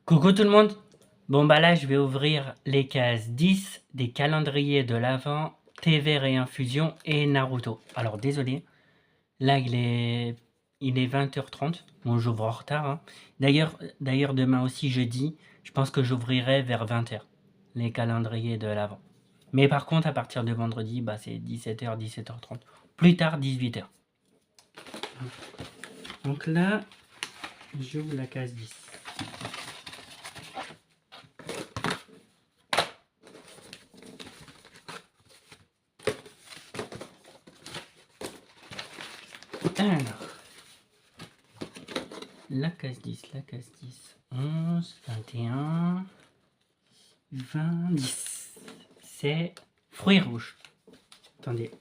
Coucou tout le monde. Bon bah là je vais ouvrir les cases 10 des calendriers de l'Avent, TV Réinfusion et Naruto. Alors désolé, là il est 20h30. Bon, j'ouvre en retard, hein. D'ailleurs demain aussi jeudi, je pense que j'ouvrirai vers 20h les calendriers de l'Avent. Mais par contre à partir de vendredi, bah c'est 17h, 17h30. Plus tard 18h. Donc là, j'ouvre la case 10. Alors, la case 10, 11, 21, 20, 10. C'est fruits rouges. Attendez.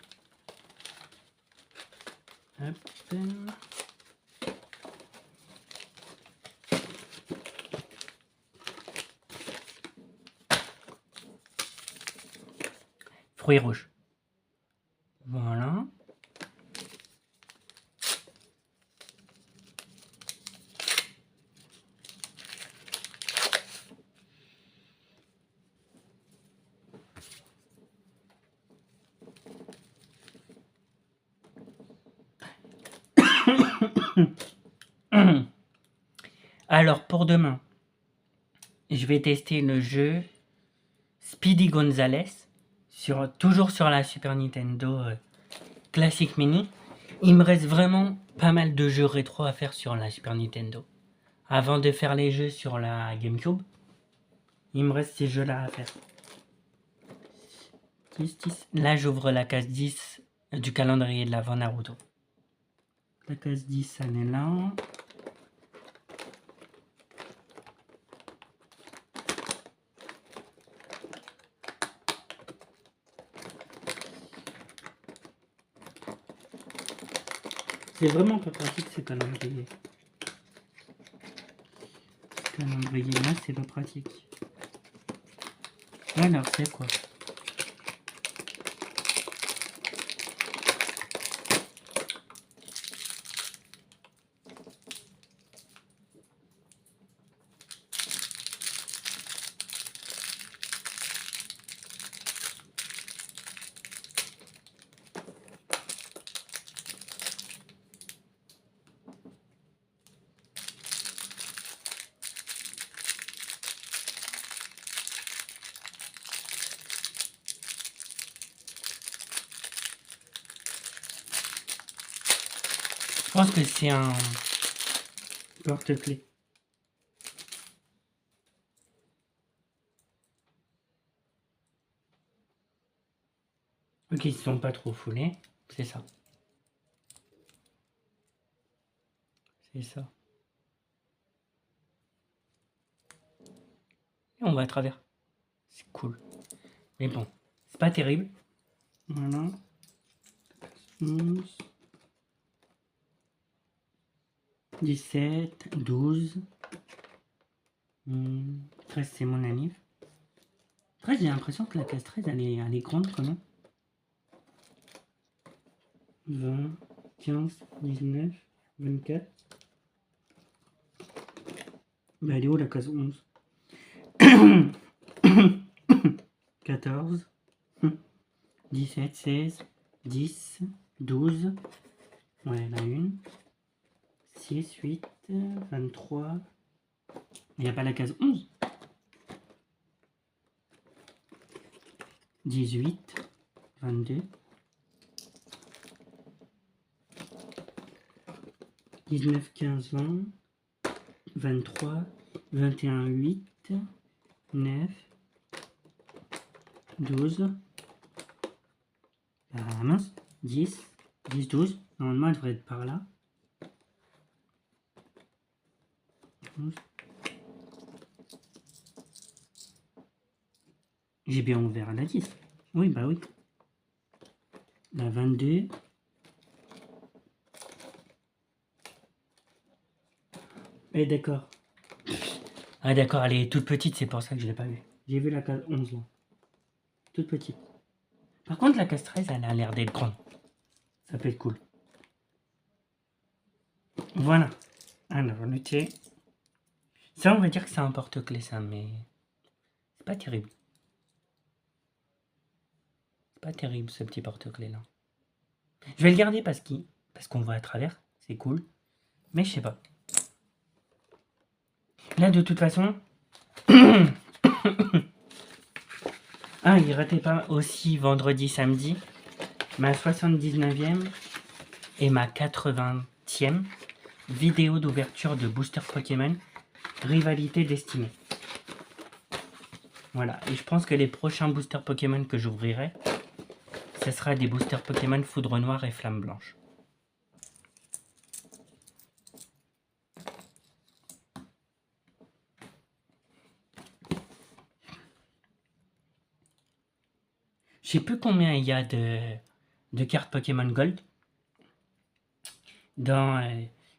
Hop. Fruits rouges. Voilà. Alors, pour demain, je vais tester le jeu Speedy Gonzales, toujours sur la Super Nintendo Classic Mini. Il me reste vraiment pas mal de jeux rétro à faire sur la Super Nintendo. Avant de faire les jeux sur la GameCube, il me reste ces jeux-là à faire. 10, 10. Là, j'ouvre la case 10 du calendrier de l'Avent Naruto. La case 10, elle est là. C'est vraiment pas pratique ce calendrier. Ce calendrier là, c'est pas pratique. Alors, c'est quoi? Je pense que c'est un porte-clés. Ok, ils sont pas trop foulés. C'est ça. C'est ça. Et on va à travers. C'est cool. Mais bon, c'est pas terrible. Voilà. 11, 17, 12. 13, c'est mon anniv. 13, j'ai l'impression que la case 13, elle est grande quand même. 20, 15, 19, 24. Bah, elle est où la case 11? 14, 17, 16, 10, 12. Ouais, la une. 6, 8, 23. Il n'y a pas la case 11. 18, 22. 19, 15, 20. 23, 21, 8, 9, 12. Ah mince, 10, 10, 12. Normalement, elle devrait être par là. 11. J'ai bien ouvert la 10. Oui, bah oui. La 22. Eh d'accord. Ah d'accord, elle est toute petite, c'est pour ça que je l'ai pas vue. J'ai vu la case 11 là. Toute petite. Par contre, la case 13, elle a l'air d'être grande. Ça peut être cool. Voilà. Alors, noter. Ça, on va dire que c'est un porte-clés, ça, mais c'est pas terrible. C'est pas terrible, ce petit porte-clés-là. Je vais le garder parce qu'on voit à travers. C'est cool. Mais je sais pas. Là, de toute façon... Ah, il ratait pas aussi vendredi, samedi, ma 79e et ma 80e vidéo d'ouverture de booster Pokémon Rivalité Destinée. Voilà, et je pense que les prochains boosters Pokémon que j'ouvrirai, ce sera des boosters Pokémon Foudre Noire et Flamme Blanche. Je sais plus combien il y a de cartes Pokémon Gold dans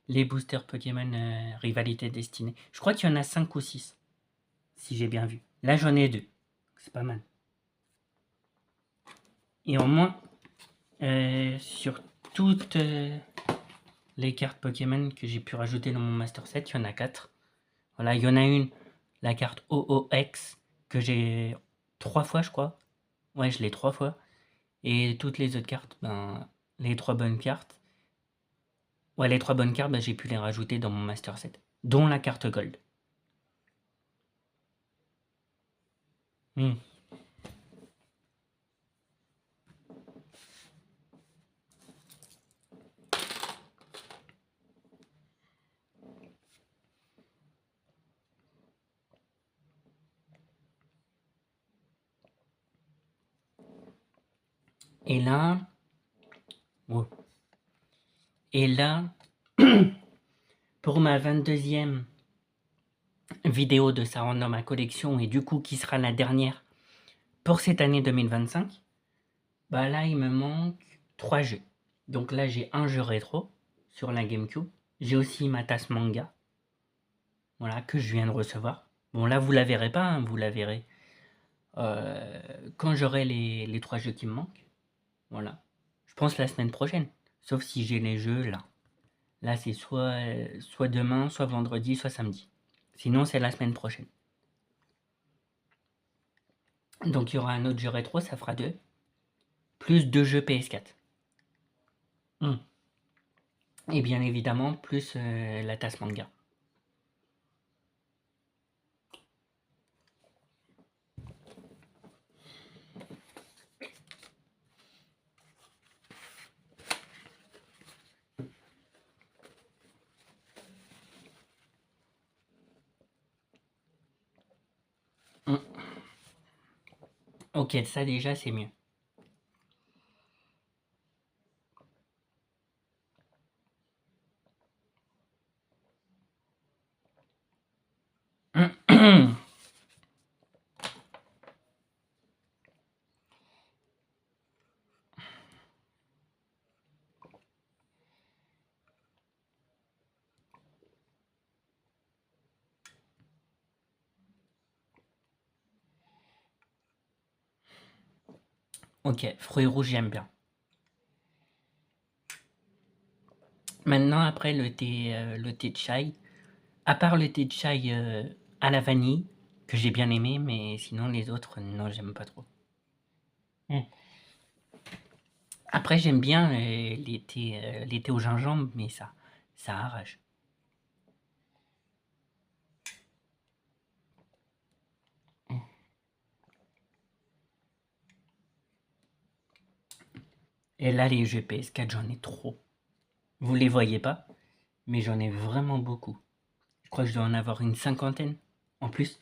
les boosters Pokémon Rivalité Destinée. Je crois qu'il y en a 5 ou 6, si j'ai bien vu. Là, j'en ai 2. C'est pas mal. Et au moins, sur toutes les cartes Pokémon que j'ai pu rajouter dans mon Master Set, il y en a 4. Voilà, il y en a une, la carte OOX, que j'ai 3 fois, je crois. Ouais, je l'ai 3 fois. Et toutes les autres cartes, ben, les 3 bonnes cartes. Ouais, les 3 bonnes cartes, ben, j'ai pu les rajouter dans mon Master Set. Dont la carte Gold. Et là... Oh. Et là... pour ma 22e vidéo de ça rentre dans ma collection, et du coup qui sera la dernière pour cette année 2025, bah là il me manque 3 jeux. Donc là j'ai un jeu rétro sur la GameCube, j'ai aussi ma tasse manga, voilà, que je viens de recevoir. Bon là vous la verrez pas, hein, vous la verrez quand j'aurai les 3 jeux qui me manquent. Voilà, je pense la semaine prochaine, sauf si j'ai les jeux là. Là c'est soit demain, soit vendredi, soit samedi. Sinon c'est la semaine prochaine. Donc il y aura un autre jeu rétro, ça fera 2. Plus 2 jeux PS4. Et bien évidemment, plus la tasse manga. Ok, ça déjà c'est mieux. Ok, fruits rouges j'aime bien. Maintenant après le thé de chai. À part le thé de chai à la vanille, que j'ai bien aimé, mais sinon les autres, non, j'aime pas trop. Après j'aime bien les thés au gingembre, mais ça arrache. Et là les jeux PS4 j'en ai trop. Vous les voyez pas, mais j'en ai vraiment beaucoup. Je crois que je dois en avoir une 50aine. En plus,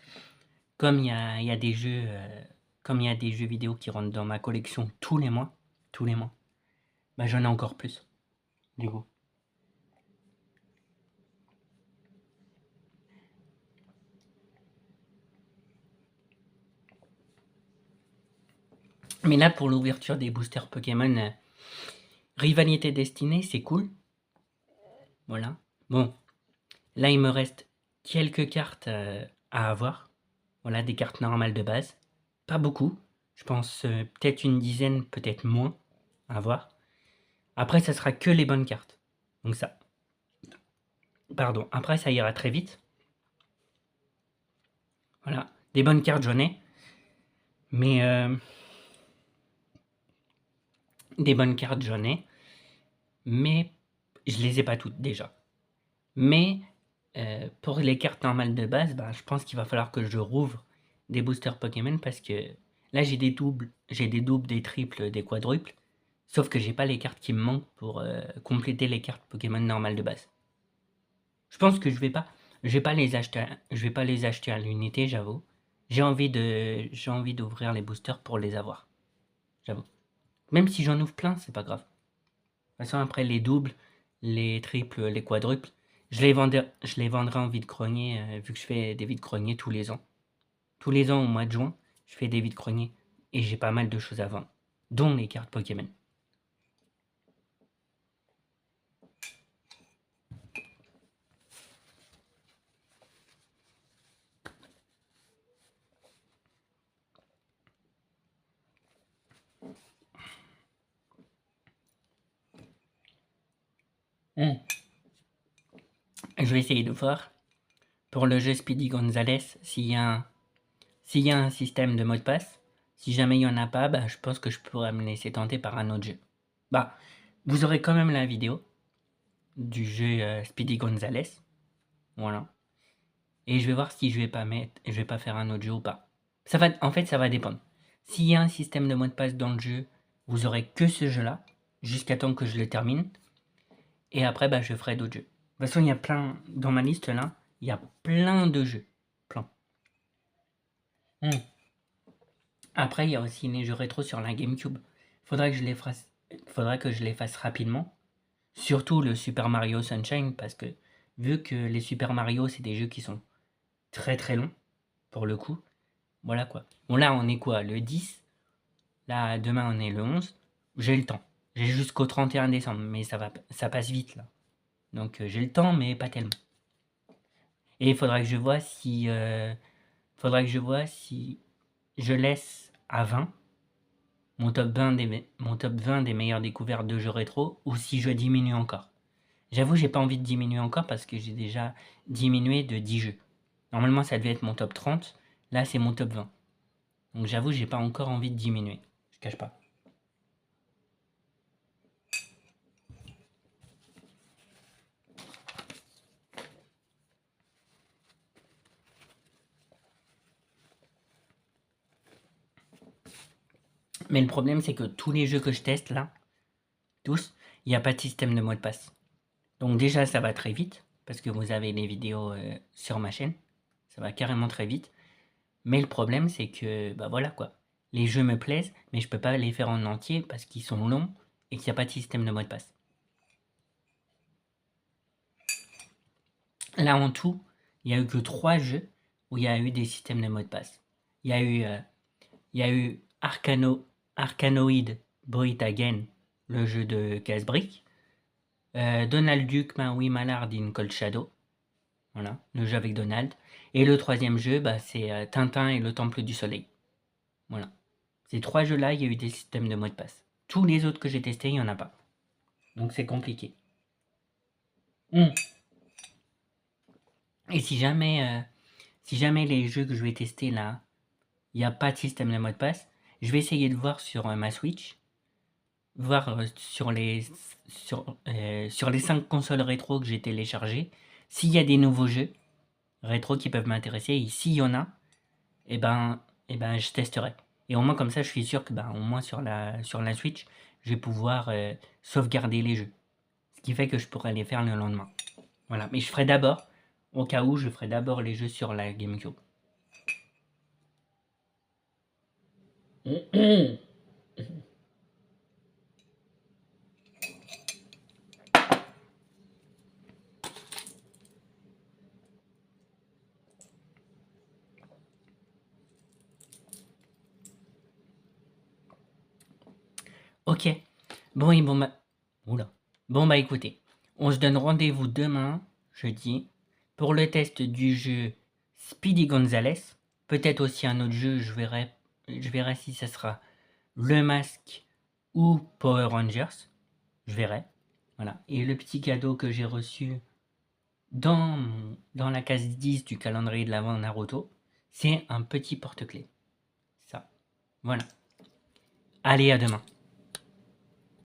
comme il y a des jeux, comme il y a des jeux vidéo qui rentrent dans ma collection tous les mois, bah j'en ai encore plus, du coup. Mais là, pour l'ouverture des boosters Pokémon Rivalité Destinée, c'est cool. Voilà. Bon, là, il me reste quelques cartes à avoir. Voilà, des cartes normales de base. Pas beaucoup. Je pense peut-être une dizaine, peut-être moins à avoir. Après, ça sera que les bonnes cartes. Donc ça. Pardon. Après, ça ira très vite. Voilà, des bonnes cartes j'en ai, mais des bonnes cartes j'en ai, mais je les ai pas toutes déjà. Mais pour les cartes normales de base, bah, je pense qu'il va falloir que je rouvre des boosters Pokémon parce que là j'ai des doubles, des triples, des quadruples, sauf que j'ai pas les cartes qui me manquent pour compléter les cartes Pokémon normales de base. Je pense que je vais pas les acheter, je vais pas les acheter à l'unité, j'avoue. J'ai envie d'ouvrir les boosters pour les avoir, j'avoue. Même si j'en ouvre plein, c'est pas grave. De toute façon, après les doubles, les triples, les quadruples, je les vendrai en vide-grenier, vu que je fais des vide-greniers tous les ans. Tous les ans au mois de juin, je fais des vide-greniers et j'ai pas mal de choses à vendre, dont les cartes Pokémon. Je vais essayer de voir pour le jeu Speedy Gonzales s'il y a un système de mot de passe. Si jamais il y en a pas, bah, je pense que je pourrais me laisser tenter par un autre jeu. Bah, vous aurez quand même la vidéo du jeu Speedy Gonzales. Voilà. Et je vais voir si je vais pas faire un autre jeu ou pas. En fait, ça va dépendre. S'il y a un système de mot de passe dans le jeu, vous aurez que ce jeu-là, jusqu'à temps que je le termine. Et après, bah, je ferai d'autres jeux. De toute façon, il y a plein, dans ma liste là, il y a plein de jeux. Plein. Après, il y a aussi les jeux rétro sur la GameCube. Faudrait que je les fasse rapidement. Surtout le Super Mario Sunshine, parce que vu que les Super Mario, c'est des jeux qui sont très très longs, pour le coup. Voilà quoi. Bon là, on est quoi? Le 10. Là, demain, on est le 11. J'ai le temps. J'ai jusqu'au 31 décembre, mais ça passe vite là. Donc j'ai le temps, mais pas tellement. Et il faudra que je vois si je laisse à 20 mon top 20 des meilleures découvertes de jeux rétro ou si je diminue encore. J'avoue, j'ai pas envie de diminuer encore parce que j'ai déjà diminué de 10 jeux. Normalement, ça devait être mon top 30. Là, c'est mon top 20. Donc j'avoue, j'ai pas encore envie de diminuer. Je cache pas. Mais le problème, c'est que tous les jeux que je teste là, tous, il n'y a pas de système de mot de passe. Donc déjà, ça va très vite, parce que vous avez les vidéos sur ma chaîne. Ça va carrément très vite. Mais le problème, c'est que, bah voilà quoi. Les jeux me plaisent, mais je peux pas les faire en entier parce qu'ils sont longs et qu'il n'y a pas de système de mot de passe. Là, en tout, il n'y a eu que 3 jeux où il y a eu des systèmes de mot de passe. Il y a eu Arcanoid Breed Again, le jeu de casse-briques. Donald Duck, Maui Mallard in Cold Shadow. Voilà, le jeu avec Donald. Et le troisième jeu, bah, c'est Tintin et le Temple du Soleil. Voilà. Ces 3 jeux-là, il y a eu des systèmes de mot de passe. Tous les autres que j'ai testés, il n'y en a pas. Donc c'est compliqué. Et si jamais les jeux que je vais tester là, il n'y a pas de système de mot de passe, je vais essayer de voir sur ma Switch, voir sur les 5 consoles rétro que j'ai téléchargées, s'il y a des nouveaux jeux rétro qui peuvent m'intéresser, et s'il y en a, je testerai. Et au moins comme ça, je suis sûr que au moins sur la Switch, je vais pouvoir sauvegarder les jeux. Ce qui fait que je pourrai les faire le lendemain. Voilà, mais je ferai d'abord, au cas où, je ferai d'abord les jeux sur la GameCube. Ok. Bon, et bon, oula. Bon, bah écoutez, on se donne rendez-vous demain, jeudi, pour le test du jeu Speedy Gonzales. Peut-être aussi un autre jeu, je verrai si ça sera Le Masque ou Power Rangers. Je verrai. Voilà. Et le petit cadeau que j'ai reçu dans la case 10 du calendrier de l'Avent Naruto, C'est un petit porte-clés. Ça. Voilà. Allez, à demain.